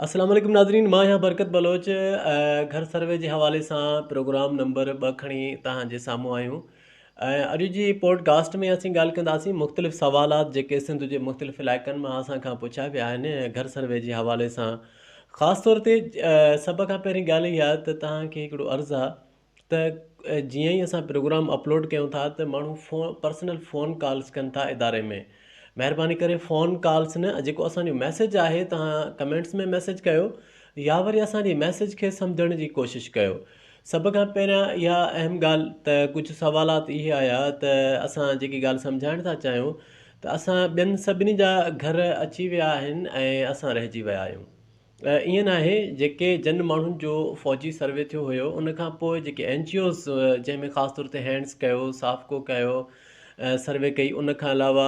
अस्सलाम वालेकुम नाज़रीन, मां यहाँ बरकत बलोच घर सर्वे जे हवाले सां प्रोग्राम नंबर 2 खणी तव्हांजे साम्हूं आहियूं। अॼु जी पॉडकास्ट में असीं ॻाल्हि कंदासीं मुख़्तलिफ़ सवालात जेके सिंध जे मुख़्तलिफ़ इलाइक़नि मां असां खां पुछा विया आहिनि घर सर्वे जे हवाले सां। ख़ासि तौर ते सभ खां पहिरीं ॻाल्हि इहा त तव्हांखे हिकिड़ो अर्ज़ु आहे त जीअं ई असां प्रोग्राम अपलोड कयूं था त माण्हू पर्सनल फ़ोन कॉल्स कनि था इदारे में। महिरबानी करे फ़ोन कॉल्स न, जेको असांजो मैसेज आहे तव्हां कमेंट्स में मैसेज कयो या वरी असांजी मैसेज खे सम्झण जी कोशिशि कयो। सभ खां पहिरियां इहा अहम ॻाल्हि त कुझु सवालात इहे आया त असां जेकी ॻाल्हि सम्झाइण था चाहियूं त असां ॿियनि सभिनी जा घर अची विया आहिनि ऐं असां रहिजी विया आहियूं। ईअं न आहे, जेके जिन माण्हुनि जो फ़ौजी सर्वे थियो हुयो उन खां पोइ जेके NGOs जंहिंमें ख़ासि तौर ते हैंड्स कयो, साफ़को कयो, सर्वे कई, उन खां अलावा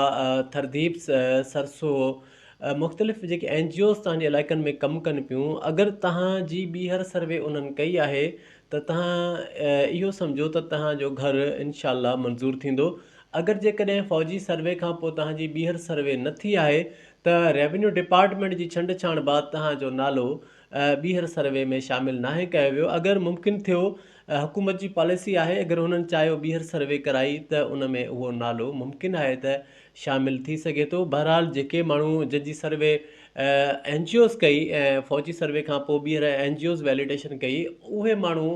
थरदीप सरसो, मुख़्तलिफ़ जेके NGOs तव्हांजे इलाइक़नि में कमु कनि पियूं, अगरि तव्हांजी ॿीहर सर्वे उन्हनि कई आहे त तव्हां इहो सम्झो त तव्हांजो घरु इनशाला मंज़ूरु थींदो। अगरि जेकॾहिं फ़ौजी सर्वे खां पोइ तव्हांजी ॿीहर सर्वे न थी आहे त रेवेन्यू डिपार्टमेंट जी छंड छाण बाद तव्हांजो नालो ॿीहर सर्वे में शामिलु नाहे कयो वियो। अगरि मुमकिन थियो, हुकूमत जी पॉलिसी आहे, अगरि हुननि चाहियो ॿीहर सर्वे कराई त उन में उहो नालो मुमकिन आहे त शामिलु थी सघे थो। बहरहाल जेके माण्हू जंहिंजी सर्वे NGOs कई ऐं फ़ौजी सर्वे खां पोइ ॿीहर NGOs वैलिडेशन कई, उहे माण्हू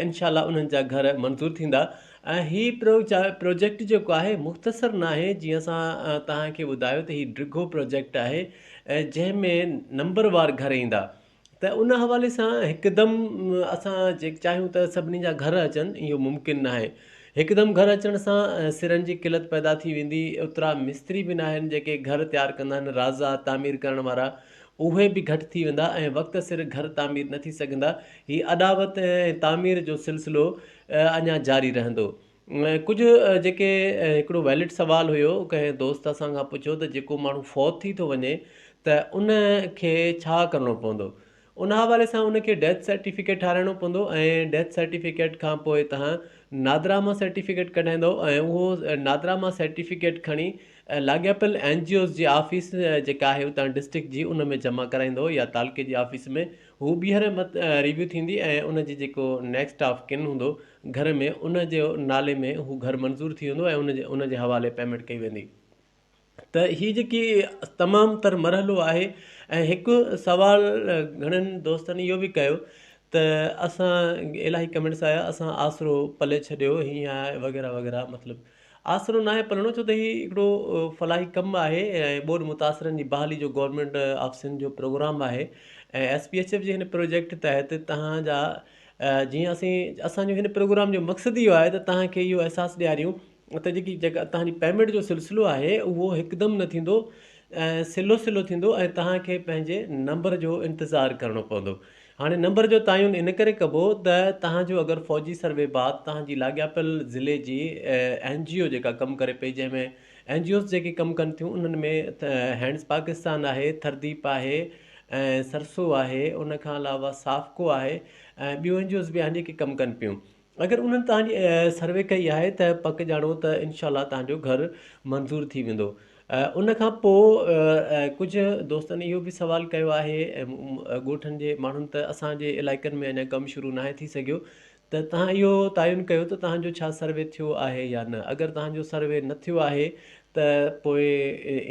इनशाला उन्हनि जा घर मंज़ूरु थींदा। ऐं हीअ प्रोजेक्ट जेको आहे मुख़्तसर न आहे, जीअं असां तव्हांखे ॿुधायो त हीउ डिघो प्रोजेक्ट आहे जंहिंमें नंबरवार घर ईंदा। त उन हवाले सां हिकदमि असां चाहियूं त सभिनी जा घर अचनि, इहो मुमकिन न आहे। हिकदमि घर अचण सां सिरनि जी किल्लत पैदा थी वेंदी। ओतिरा मिस्त्री बि न आहिनि जेके घर तयारु कंदा आहिनि, राज़ा तामीर करण वारा, उहे बि घटि थी वेंदा ऐं वक़्त सिर घर तामीर न थी सघंदा। हीअ अॾावत ऐं तामीर जो सिलसिलो अञा जारी रहंदो। कुझु जेके हिकिड़ो वैलिड सुवालु हुयो, कंहिं दोस्त असां खां पुछियो त जेको माण्हू फौत थी थो वञे त उन खे छा करिणो पवंदो। उन हवाले सां उनखे डेथ सर्टिफिकेट ठाराइणो पवंदो ऐं डेथ सर्टिफिकेट खां पोइ तव्हां नादरामा सर्टिफिकेट कढाईंदो ऐं उहो नादरामा सर्टिफिकेट खणी लाॻापियल NGOs जी ऑफ़िस जेका आहे उतां डिस्ट्रिक्ट जी, उन में जमा कराईंदो या तालुके जी ऑफ़िस में। हू ॿीहर रिव्यू थींदी ऐं उन जी जेको नेक्स्ट ऑफ किन हूंदो घर में, उन जो नाले में हू घर मंज़ूरु थी वेंदो ऐं उन जे हवाले पेमेंट कई वेंदी। त हीअ जेकी तमामु तर मरहलो आहे। ऐं हिकु सवाल घणनि दोस्तनि इहो बि कयो त असां इलाही कमेंट्स आया, असां आसिरो पले छॾियो हीअं आहे वग़ैरह वग़ैरह। मतिलबु आसिरो न आहे पलणो, छो त हीअ हिकिड़ो फलाही कमु आहे ऐं ॿोॾि मुतासिरनि जी बहाली जो गवर्नमेंट ऑफ सिंध जो प्रोग्राम आहे। ऐं SPHF जे हिन प्रोजेक्ट तहत तव्हांजा जीअं असांजो हिन प्रोग्राम जो मक़सदु इहो आहे त तव्हांखे इहो अहसासु ॾियारियूं त जेका तव्हांजी पेमेंट जो सिलसिलो आहे उहो हिकदमि न थींदो, ऐं सिलो सिलो थींदो ऐं तव्हांखे पंहिंजे नंबर जो इंतज़ारु करिणो पवंदो। हाणे नंबर जो तयन इन करे कबो त तव्हांजो अगरि फ़ौजी सर्वे बाद तव्हांजी लाॻापियल ज़िले जी NGO जेका कमु करे पई, जंहिंमें NGOs जेके कमु कनि थियूं उन्हनि में हैंड्स पाकिस्तान आहे, थरदीप आहे ऐं सरसो आहे, उन खां अलावा साफ़को आहे ऐं ॿियूं NGOs बि आहिनि जेके कमु कनि पियूं। अगरि उन्हनि तव्हांजी सर्वे कई आहे त पक ॼाणो त इनशाला तव्हांजो घरु मंज़ूरु थी वेंदो। उन खां पोइ कुझु दोस्तनि इहो बि सुवालु कयो आहे ॻोठनि जे माण्हुनि त असांजे इलाइक़नि में अञा कमु शुरू नाहे थी सघियो, त तव्हां इहो तयन कयो त तव्हांजो छा सर्वे थियो आहे या न। अगरि तव्हांजो सर्वे न थियो आहे त पोइ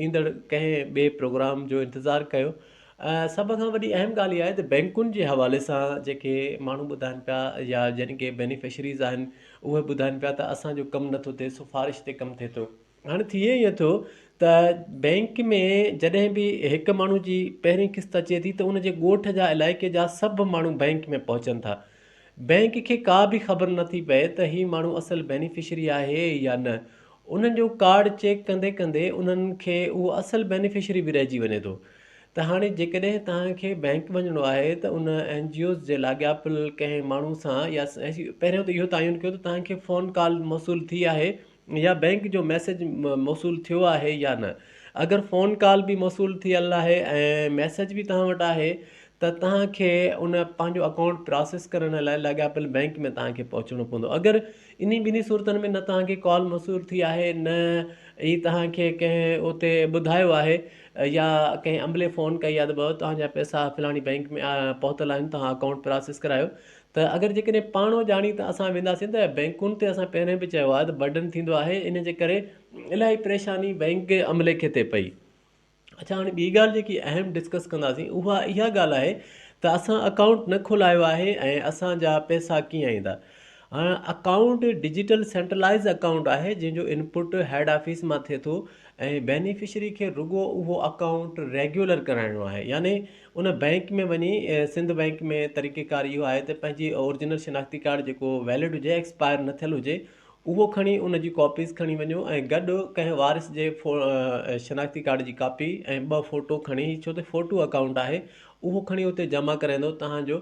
ईंदड़ कंहिं ॿिए प्रोग्राम जो इंतज़ारु कयो। सभ खां वॾी अहम ॻाल्हि इहा आहे त बैंकुनि जे हवाले सां जेके माण्हू ॿुधाइनि पिया या जन के बेनिफिशरीज़ आहिनि, उहे ॿुधाइनि पिया त असांजो कमु नथो थिए, सिफ़ारिश ते कमु थिए थो। हाणे थिए ईअं थो त बैंक में जॾहिं बि हिकु माण्हू जी पहिरीं किस्त अचे थी त उन जे ॻोठ जा इलाइक़े जा सभु माण्हू बैंक में पहुचनि था। बैंक खे का बि ख़बर नथी पए त हीउ माण्हू असल बेनिफिशरी आहे या न। उन्हनि जो कार्ड चेक कंदे कंदे उन्हनि खे उहो असल बेनिफिशरी बि रहिजी वञे थो। त हाणे जेकॾहिं तव्हांखे बैंक वञिणो आहे त उन NGOs जे लाॻापियल कंहिं माण्हू सां या पहिरियों त इहो तयन कयो त तव्हांखे फ़ोन कॉल मौसूलु थी आहे या बैंक जो मैसेज मौसूलु थियो आहे या न। अगरि फ़ोन कॉल बि मौसूलु थियल आहे ऐं मैसेज बि तव्हां वटि आहे त तव्हांखे उन पंहिंजो अकाउंट प्रोसेस करण लाइ लाॻापियल बैंक में तव्हांखे पहुचणो पवंदो। अगरि इन ॿिन्ही सूरतनि में न तव्हांखे कॉल मौसूलु थी आहे, न ई तव्हांखे कंहिं उते ॿुधायो आहे या कंहिं अमले फ़ोन कई आहे त भाउ तव्हांजा पैसा फलाणी बैंक में पहुतल आहिनि, तव्हां अकाउंट प्रोसेस करायो। त अगरि जेकॾहिं पाणो ॼाणी त असां वेंदासीं त बैंकुनि ते असां पहिरें बि चयो आहे त बर्डन थींदो आहे, इन जे करे इलाही परेशानी बैंक अमले खे थिए पई। अच्छा, हाणे ॿी ॻाल्हि जेकी अहम डिस्कस कंदासीं उहा इहा ॻाल्हि आहे त असां अकाउंट न खोलायो आहे ऐं असांजा पैसा कीअं ईंदा। हाणे अकाउंट डिजिटल सेंट्रलाइज़ अकाउंट आहे जंहिंजो इनपुट हेड ऑफिस मां थिए थो ऐं बेनिफिशरी खे रुॻो उहो अकाउंट रेगुलर कराइणो आहे। यानी उन बैंक में वञी सिंध बैंक में तरीक़ेकार इहो आहे त पंहिंजी ओरिजिनल शिनाख्ती कार्ड जेको वैलिड हुजे, एक्सपायर न थियलु हुजे, उहो खणी उन जी कॉपीज़ खणी वञो ऐं गॾु कंहिं वारिस जे शिनाख्ती कार्ड जी कापी ऐं 2 फ़ोटो खणी, छो त फ़ोटो अकाउंट आहे, उहो खणी उते जमा कराईंदो, तव्हांजो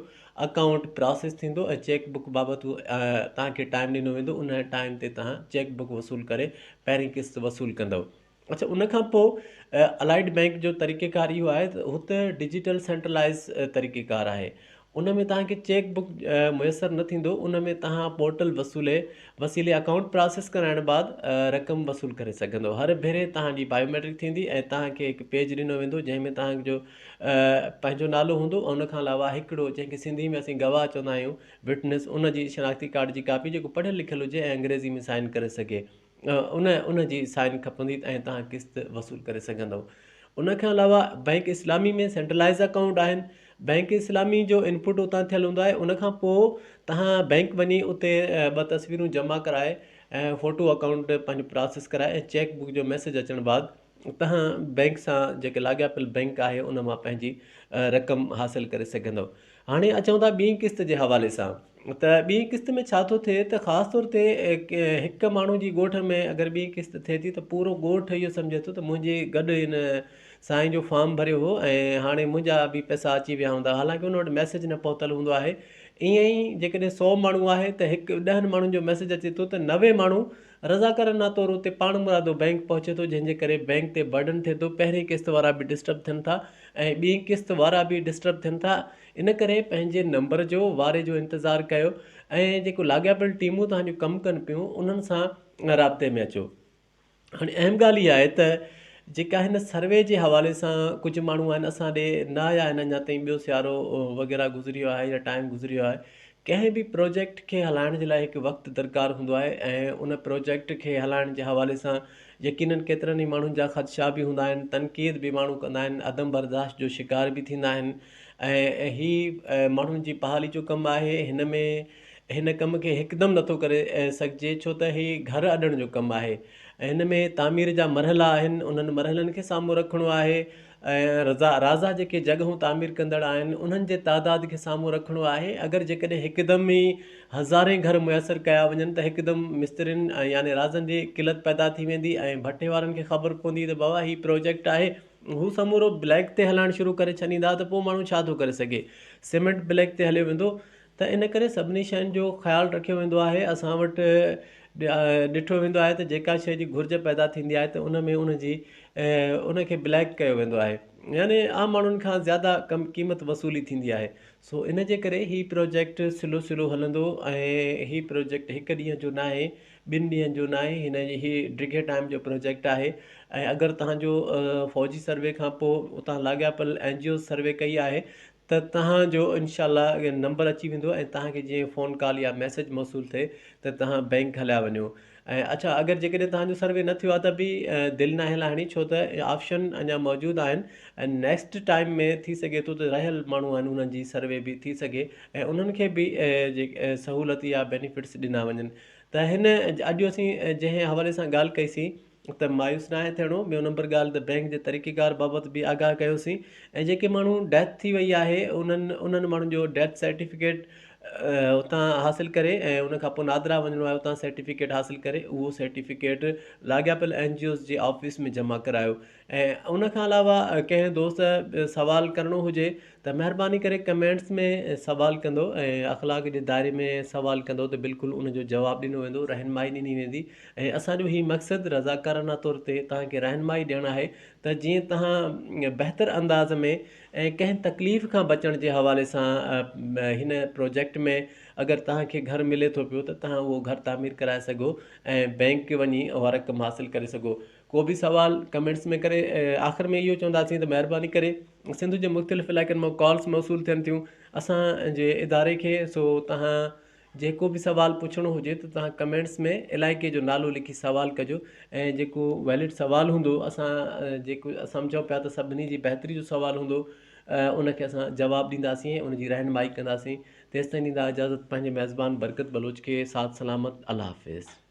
अकाउंट प्रोसेस थींदो ऐं चेक बुक बाबति तव्हांखे टाइम ॾिनो वेंदो। उन टाइम ते तव्हां चेक बुक वसूल करे पहिरीं किस्त वसूल कंदव। अच्छा, उन खां पोइ अलाइड बैंक जो तरीक़ेकार इहो आहे त हुते डिजिटल सेंट्रलाइज़ तरीक़ेकार आहे। उन में तव्हांखे चेक बुक मुयसरु न थींदो, उन में तव्हां पोर्टल वसीले अकाउंट प्रोसेस कराइण बाद रक़म वसूल करे सघंदो। हर भेरे तव्हांजी बायोमेट्रिक थींदी ऐं तव्हांखे हिकु पेज ॾिनो वेंदो जंहिंमें तव्हांजो पंहिंजो नालो हूंदो ऐं उन खां अलावा हिकिड़ो जंहिंखे सिंधी में असीं गवाह चवंदा आहियूं, विटनेस, उन जी शिनाख्ती कार्ड जी कापी जेको पढ़ियलु लिखियलु हुजे ऐं अंग्रेज़ी में साइन करे सघे, उन जी साइन खपंदी ऐं तव्हां किस्त वसूल करे सघंदव। उन खां अलावा बैंक इस्लामी में सेंट्रलाइज़ अकाउंट आहिनि। बैंक इस्लामी जो इनपुट उतां थियलु हूंदो आहे। उन खां पोइ तव्हां बैंक वञी उते 2 तस्वीरूं जमा कराए ऐं फ़ोटो अकाउंट पंहिंजो प्रोसेस कराए ऐं चेक बुक जो मैसेज अचण बाद तव्हां बैंक सां जेके लाॻापियल बैंक आहे उन मां पंहिंजी रक़म हासिलु करे सघंदव। हाणे अचूं था ॿी किस्त जे हवाले सां। त ॿी किस्त में छा थो थिए त ख़ासि तौर ते हिकु माण्हू जी ॻोठ में अगरि ॿी किस्त थिए थी त पूरो ॻोठ इहो सम्झे थो त मुंहिंजे गॾु हिन साईं जो फॉर्म भरियो हो ऐं हाणे मुंहिंजा बि पैसा अची विया हूंदा, हालांकि उन वटि मैसेज न पहुतल हूंदो आहे। ईअं ई जेकॾहिं 100 माण्हू आहे त हिकु 10 माण्हुनि जो मैसेज अचे थो त 90 माण्हू रज़ाकारना तौरु उते पाण मुरादो बैंक पहुचे थो, जंहिंजे करे बैंक ते बर्डन थिए थो। पहिरीं किस्त वारा बि डिस्टर्ब थियनि था ऐं ॿी किस्त वारा बि डिस्टर्ब थियनि था। इन करे पंहिंजे नंबर जो वारे जो इंतज़ारु कयो ऐं जेको लाॻापियल टीमूं तव्हांजो कमु कनि पियूं उन्हनि सां राब्ते में अचो। हाणे अहम ॻाल्हि इहा आहे त जेका हिन सर्वे जे हवाले सां कुझु माण्हू आहिनि असां ॾे न आया आहिनि अञा ताईं, ॿियो सियारो वग़ैरह गुज़रियो आहे या टाइम गुज़रियो आहे। कंहिं बि प्रोजेक्ट खे हलाइण जे लाइ हिकु वक़्तु दरकारु हूंदो आहे ऐं उन प्रोजेक्ट खे हलाइण जे हवाले सां यकीननि केतिरनि ई माण्हुनि जा ख़दशा बि हूंदा आहिनि, तनक़ीद बि माण्हू कंदा आहिनि, अदम बर्दाश्त जो शिकार बि थींदा आहिनि। ऐं ही माण्हुनि जी बहाली जो कमु आहे। हिन कम खे हिकदमि नथो करे सघिजे, छो त ही घर अॾण जो कमु आहे ऐं हिन में तामीर जा मरहला आहिनि, उन्हनि मरहलनि खे साम्हूं रखिणो आहे ऐं राज़ा जेके जॻहूं तामीर कंदड़ आहिनि उन्हनि जे तादाद खे साम्हूं रखिणो आहे। अगरि जेकॾहिं हिकदमि ई हज़ारे घर मुयसरु कया वञनि त हिकदमि मिस्त्रियुनि यानी राज़नि जी किलत पैदा थी वेंदी ऐं भट्टे वारनि खे ख़बर पवंदी त बाबा ही प्रोजेक्ट आहे, हू समूरो ब्लैक ते हलाइणु शुरू करे छॾींदा त पोइ माण्हू छा थो करे सघे, सीमेंट ब्लैक ते हलियो वेंदो। त इन करे सभिनी शयुनि जो ख़्यालु रखियो वेंदो आहे। असां वटि ॾिठो वेंदो आहे त जेका शइ जी घुर्ज पैदा थींदी आहे त उन में उनखे ब्लैक कयो वेंदो आहे, यानी आम माण्हुनि खां ज़्यादा क़ीमत वसूली थींदी आहे। सो इन जे करे ही प्रोजेक्ट स्लो स्लो हलंदो ऐं ही प्रोजेक्ट हिकु ॾींहं जो न आहे, 2 ॾींहंनि जो न आहे, ही डिघे टाइम जो प्रोजेक्ट आहे। ऐं अगरि तव्हांजो फ़ौजी सर्वे खां पोइ उतां लाॻापियल NGO सर्वे कई आहे त तव्हांजो इनशाला नंबर अची वेंदो ऐं तव्हांखे जीअं फ़ोन कॉल या मैसेज मौसूलु थिए त तव्हां बैंक हलिया वञो। ऐं अच्छा, अगरि जेकॾहिं तव्हांजो सर्वे न थियो आहे त बि दिलि नाहे लाहिणी, छो त ऑप्शन अञा मौजूदु आहिनि ऐं नेक्स्ट टाइम में थी सघे थो त रहियल माण्हू आहिनि उन्हनि जी सर्वे बि थी सघे ऐं उन्हनि खे बि जेके सहूलियत या बेनिफिट्स ॾिना वञनि। त अॼु असीं जंहिं हवाले सां ॻाल्हि कईसीं त मायूस न आहे थियणो। ॿियो नंबर ॻाल्हि त बैंक जे तरीक़ेकार बाबति बि आगाह कयोसीं ऐं जेके माण्हू डेथ थी वई आहे उन्हनि माण्हुनि जो डेथ सर्टिफिकेट उतां हासिलु करे ऐं उन खां पोइ नादरा वञिणो आहे, उतां सर्टिफिकेट हासिलु करे उहो सर्टिफिकेट लाॻापियल NGOs जे ऑफ़िस में जमा करायो। ऐं उन खां अलावा कंहिं दोस्त सवालु करिणो हुजे त महिरबानी करे कमेंट्स में सवालु कंदो ऐं अख़लाक़ जे दायरे में सवालु कंदो त बिल्कुलु उनजो जवाबु ॾिनो वेंदो, रहनुमाई ॾिनी वेंदी। ऐं असांजो हीउ मक़सदु रज़ाकाराना तौर ते तव्हांखे रहनुमाई ॾियणु आहे त जीअं तव्हां बहितर अंदाज़ में ऐं कंहिं तकलीफ़ खां बचण जे हवाले सां हिन प्रोजेक्ट में अगरि तव्हांखे घर मिले थो पियो त तव्हां उहो घर तामीर कराए सघो ऐं बैंक वञी उहा रक़म हासिलु करे सघो। को बि सवाल कमेंट्स में करे आख़िर में इहो चवंदासीं त महिरबानी करे सिंध जे मुख़्तलिफ़ इलाइक़नि मां कॉल्स मौसूल थियनि थियूं असांजे इदारे खे। सो तव्हां जेको बि सवाल पुछणो हुजे त तव्हां कमेंट्स में इलाइक़े जो नालो लिखी सवाल कजो ऐं जेको वैलिड सवाल हूंदो असां जेको सम्झूं पिया त सभिनी जी बहितरी जो सवाल हूंदो उनखे असां जवाबु ॾींदासीं ऐं उनजी रहनुमाई कंदासीं। तेसिताईं ॾींदा इजाज़त पंहिंजे मेज़बान बरकत बलोच खे। साथ सलामत, अल्लाह हाफ़िज़।